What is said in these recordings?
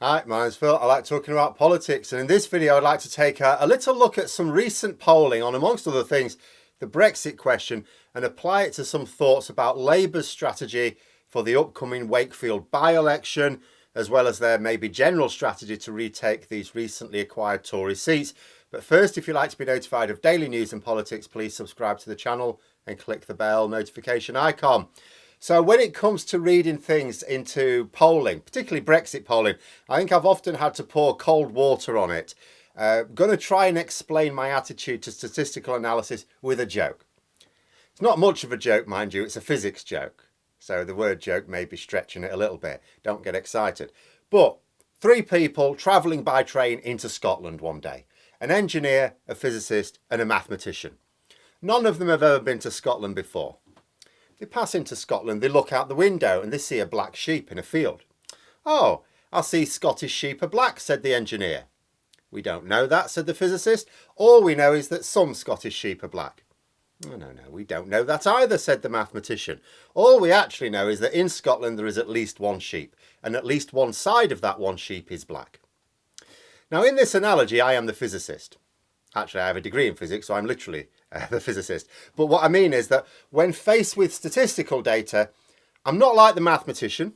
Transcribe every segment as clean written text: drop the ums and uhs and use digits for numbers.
Hi, my name's Phil. I like talking about politics, and in this video I'd like to take a little look at some recent polling on, amongst other things, the Brexit question, and apply it to some thoughts about Labour's strategy for the upcoming Wakefield by-election, as well as their maybe general strategy to retake these recently acquired Tory seats. But first, if you'd like to be notified of daily news and politics, please subscribe to the channel and click the bell notification icon. So when it comes to reading things into polling, particularly Brexit polling, I think I've often had to pour cold water on it. Going to try and explain my attitude to statistical analysis with a joke. It's not much of a joke, mind you, it's a physics joke. So the word joke may be stretching it a little bit. Don't get excited. But 3 people travelling by train into Scotland one day. An engineer, a physicist and a mathematician. None of them have ever been to Scotland before. They pass into Scotland, they look out the window and they see a black sheep in a field. "Oh, I see Scottish sheep are black," said the engineer. "We don't know that," said the physicist. "All we know is that some Scottish sheep are black." No, we don't know that either," said the mathematician. "All we actually know is that in Scotland there is at least one sheep, and at least one side of that one sheep is black." Now, in this analogy, I am the physicist. Actually, I have a degree in physics, so I'm literally the physicist. But what I mean is that when faced with statistical data, I'm not like the mathematician.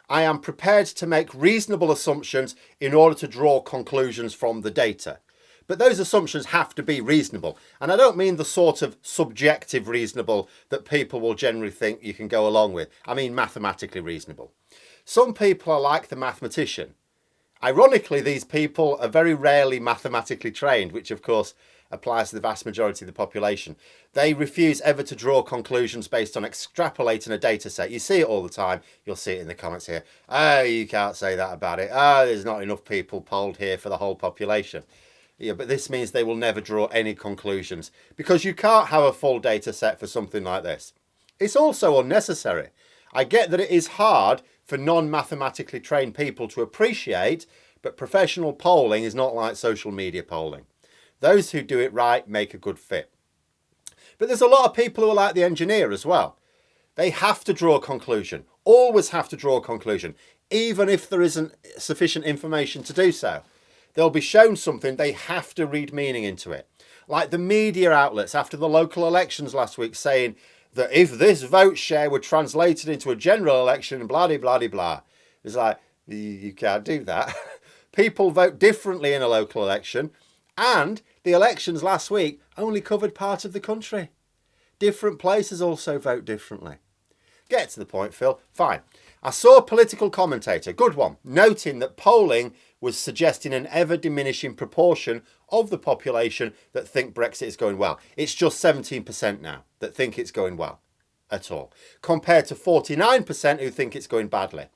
I am prepared to make reasonable assumptions in order to draw conclusions from the data. But those assumptions have to be reasonable. And I don't mean the sort of subjective reasonable that people will generally think you can go along with. I mean mathematically reasonable. Some people are like the mathematician. Ironically, these people are very rarely mathematically trained, which of course applies to the vast majority of the population. They refuse ever to draw conclusions based on extrapolating a data set. You see it all the time. You'll see it in the comments here. "Oh, you can't say that about it. Oh, there's not enough people polled here for the whole population." Yeah, but this means they will never draw any conclusions because you can't have a full data set for something like this. It's also unnecessary. I get that it is hard for non-mathematically trained people to appreciate, but professional polling is not like social media polling. Those who do it right make a good fit. But there's a lot of people who are like the engineer as well. They have to draw a conclusion, always have to draw a conclusion, even if there isn't sufficient information to do so. They'll be shown something, they have to read meaning into it. Like the media outlets after the local elections last week saying that if this vote share were translated into a general election, blah, blah, blah, blah. It's like, you can't do that. People vote differently in a local election, and the elections last week only covered part of the country. Different places also vote differently. Get to the point, Phil. Fine. I saw a political commentator, good one, noting that polling was suggesting an ever-diminishing proportion of the population that think Brexit is going well. It's just 17% now that think it's going well at all, compared to 49% who think it's going badly.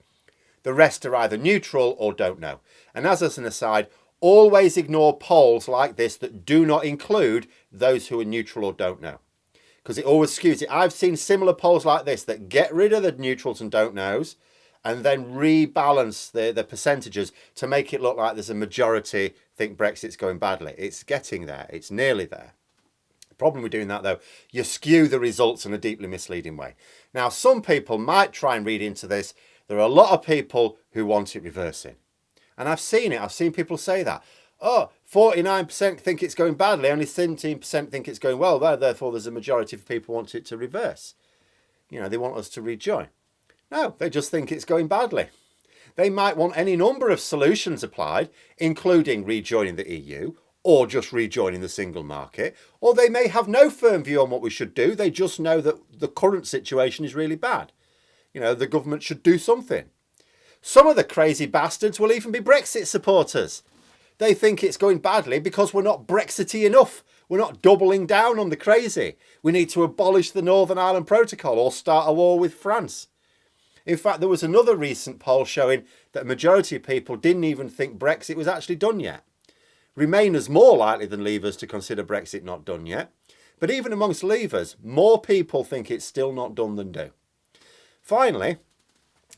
The rest are either neutral or don't know. And as an aside, always ignore polls like this that do not include those who are neutral or don't know, because it always skews it. I've seen similar polls like this that get rid of the neutrals and don't knows and then rebalance the percentages to make it look like there's a majority think Brexit's going badly. It's getting there. It's nearly there. The problem with doing that, though, you skew the results in a deeply misleading way. Now, some people might try and read into this. There are a lot of people who want it reversing. And I've seen it. I've seen people say that. "Oh, 49% think it's going badly, only 17% think it's going well. Therefore, there's a majority of people who want it to reverse. You know, they want us to rejoin." No, they just think it's going badly. They might want any number of solutions applied, including rejoining the EU or just rejoining the single market, or they may have no firm view on what we should do. They just know that the current situation is really bad. You know, the government should do something. Some of the crazy bastards will even be Brexit supporters. They think it's going badly because we're not Brexity enough. We're not doubling down on the crazy. We need to abolish the Northern Ireland Protocol or start a war with France. In fact, there was another recent poll showing that a majority of people didn't even think Brexit was actually done yet. Remainers more likely than Leavers to consider Brexit not done yet. But even amongst Leavers, more people think it's still not done than do. Finally,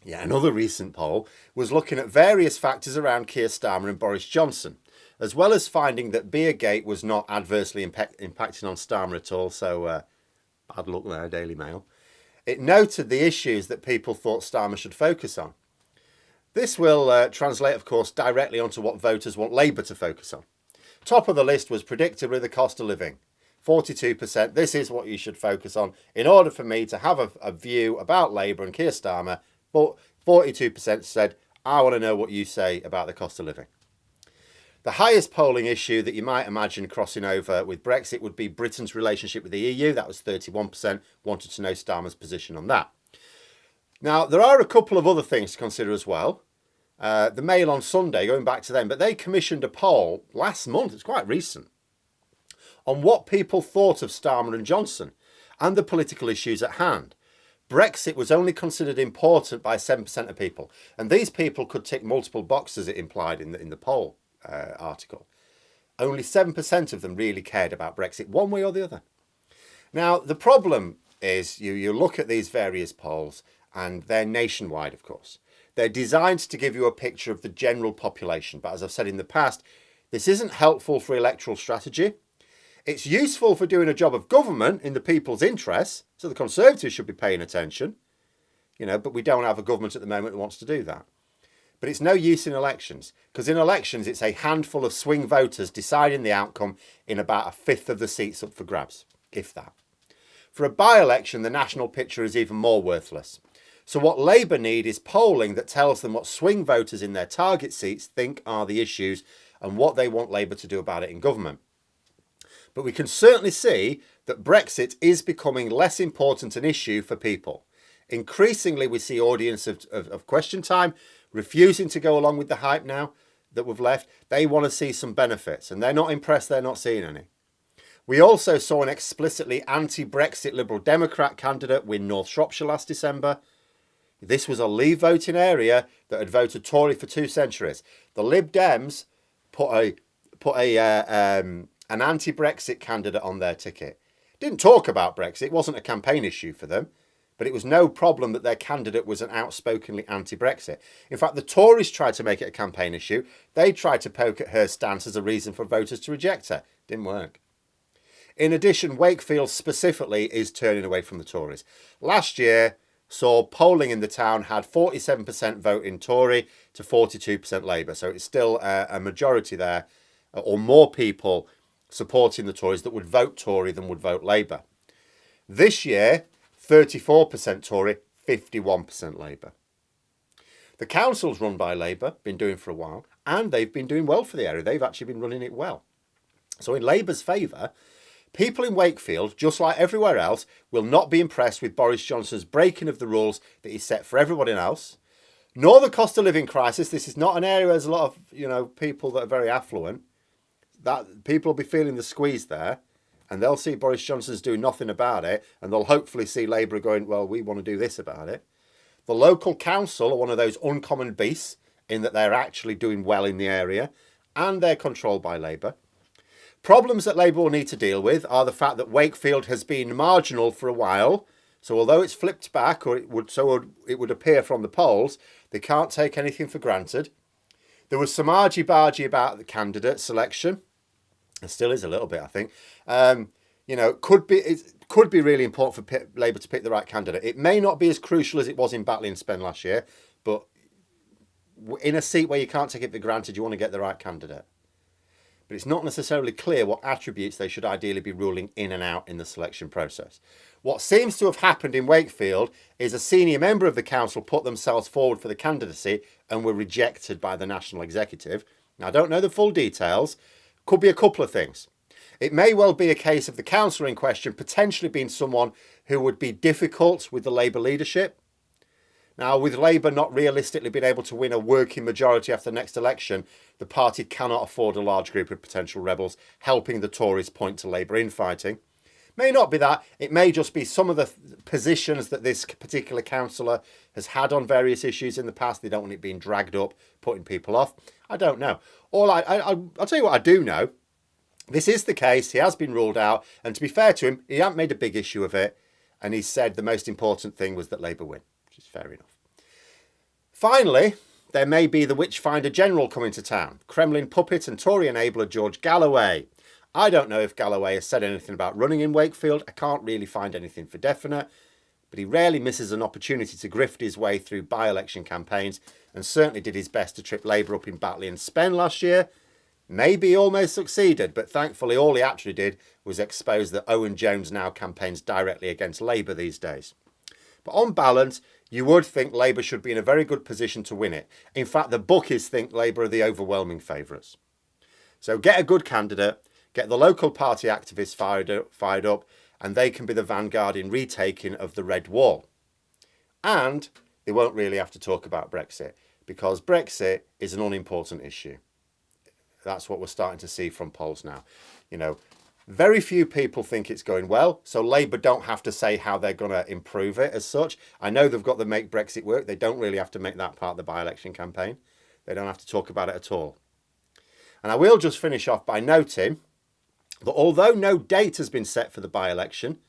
another recent poll was looking at various factors around Keir Starmer and Boris Johnson, as well as finding that Beergate was not adversely impacting on Starmer at all. So bad luck there, Daily Mail. It noted the issues that people thought Starmer should focus on. This will translate, of course, directly onto what voters want Labour to focus on. Top of the list was predictably the cost of living. 42%, this is what you should focus on in order for me to have a view about Labour and Keir Starmer. But 42% said, I want to know what you say about the cost of living. The highest polling issue that you might imagine crossing over with Brexit would be Britain's relationship with the EU. That was 31%, wanted to know Starmer's position on that. Now, there are a couple of other things to consider as well. The Mail on Sunday, going back to them, but they commissioned a poll last month, it's quite recent, on what people thought of Starmer and Johnson and the political issues at hand. Brexit was only considered important by 7% of people, and these people could tick multiple boxes, it implied in the poll article. Only 7% of them really cared about Brexit one way or the other. Now, the problem is you look at these various polls, and they're nationwide, of course. They're designed to give you a picture of the general population, but as I've said in the past, this isn't helpful for electoral strategy. It's useful for doing a job of government in the people's interests, so the Conservatives should be paying attention, but we don't have a government at the moment that wants to do that. But it's no use in elections, because in elections it's a handful of swing voters deciding the outcome in about a fifth of the seats up for grabs, if that. For a by-election, the national picture is even more worthless. So what Labour need is polling that tells them what swing voters in their target seats think are the issues and what they want Labour to do about it in government. But we can certainly see that Brexit is becoming less important an issue for people. Increasingly, we see audience of Question Time refusing to go along with the hype now that we've left. They want to see some benefits, and they're not impressed they're not seeing any. We also saw an explicitly anti-Brexit Liberal Democrat candidate win North Shropshire last December. This was a Leave voting area that had voted Tory for 2 centuries. The Lib Dems put an anti-Brexit candidate on their ticket. Didn't talk about Brexit, it wasn't a campaign issue for them, but it was no problem that their candidate was an outspokenly anti-Brexit. In fact, the Tories tried to make it a campaign issue. They tried to poke at her stance as a reason for voters to reject her. Didn't work. In addition, Wakefield specifically is turning away from the Tories. Last year saw polling in the town had 47% vote in Tory to 42% Labour. So it's still a majority there, or more people supporting the Tories that would vote Tory than would vote Labour. This year, 34% Tory, 51% Labour. The council's run by Labour, been doing for a while, and they've been doing well for the area. They've actually been running it well. So in Labour's favour, people in Wakefield, just like everywhere else, will not be impressed with Boris Johnson's breaking of the rules that he set for everybody else, nor the cost of living crisis. This is not an area where there's a lot of, people that are very affluent. That people will be feeling the squeeze there, and they'll see Boris Johnson's doing nothing about it, and they'll hopefully see Labour going, well, we want to do this about it. The local council are one of those uncommon beasts in that they're actually doing well in the area, and they're controlled by Labour. Problems that Labour will need to deal with are the fact that Wakefield has been marginal for a while. So although it's flipped back, or it would appear from the polls, they can't take anything for granted. There was some argy-bargy about the candidate selection. There still is a little bit, I think. It could be really important for Labour to pick the right candidate. It may not be as crucial as it was in Batley-on-Spen last year, but in a seat where you can't take it for granted, you want to get the right candidate. But it's not necessarily clear what attributes they should ideally be ruling in and out in the selection process. What seems to have happened in Wakefield is a senior member of the council put themselves forward for the candidacy and were rejected by the national executive. Now, I don't know the full details. Could be a couple of things. It may well be a case of the councillor in question potentially being someone who would be difficult with the Labour leadership. Now, with Labour not realistically being able to win a working majority after the next election, the party cannot afford a large group of potential rebels helping the Tories point to Labour infighting. May not be that. It may just be some of the positions that this particular councillor has had on various issues in the past. They don't want it being dragged up, putting people off. I don't know. I'll tell you what I do know. This is the case. He has been ruled out. And to be fair to him, he hasn't made a big issue of it. And he said the most important thing was that Labour win, which is fair enough. Finally, there may be the Witchfinder General coming to town. Kremlin puppet and Tory enabler George Galloway. I don't know if Galloway has said anything about running in Wakefield. I can't really find anything for definite. But he rarely misses an opportunity to grift his way through by-election campaigns. and certainly did his best to trip Labour up in Batley and Spen last year. Maybe he almost succeeded, but thankfully all he actually did was expose that Owen Jones now campaigns directly against Labour these days. But on balance, you would think Labour should be in a very good position to win it. In fact, the bookies think Labour are the overwhelming favourites. So get a good candidate, get the local party activists fired up, and they can be the vanguard in retaking of the Red Wall. And they won't really have to talk about Brexit, because Brexit is an unimportant issue. That's what we're starting to see from polls now. You know, very few people think it's going well, so Labour don't have to say how they're going to improve it as such. I know they've got to make Brexit work. They don't really have to make that part of the by-election campaign. They don't have to talk about it at all. And I will just finish off by noting that although no date has been set for the by-election,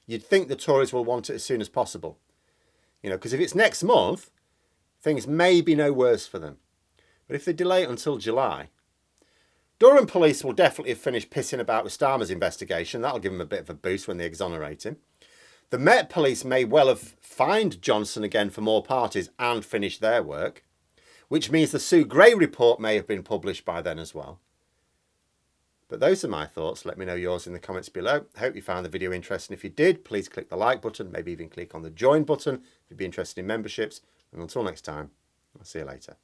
you'd think the Tories will want it as soon as possible. You know, because if it's next month, things may be no worse for them. But if they delay it until July, Durham police will definitely have finished pissing about with Starmer's investigation. That'll give them a bit of a boost when they exonerate him. The Met Police may well have fined Johnson again for more parties and finished their work, which means the Sue Gray report may have been published by then as well. But those are my thoughts. Let me know yours in the comments below. I hope you found the video interesting. If you did, please click the like button, maybe even click on the join button if you'd be interested in memberships. And until next time, I'll see you later.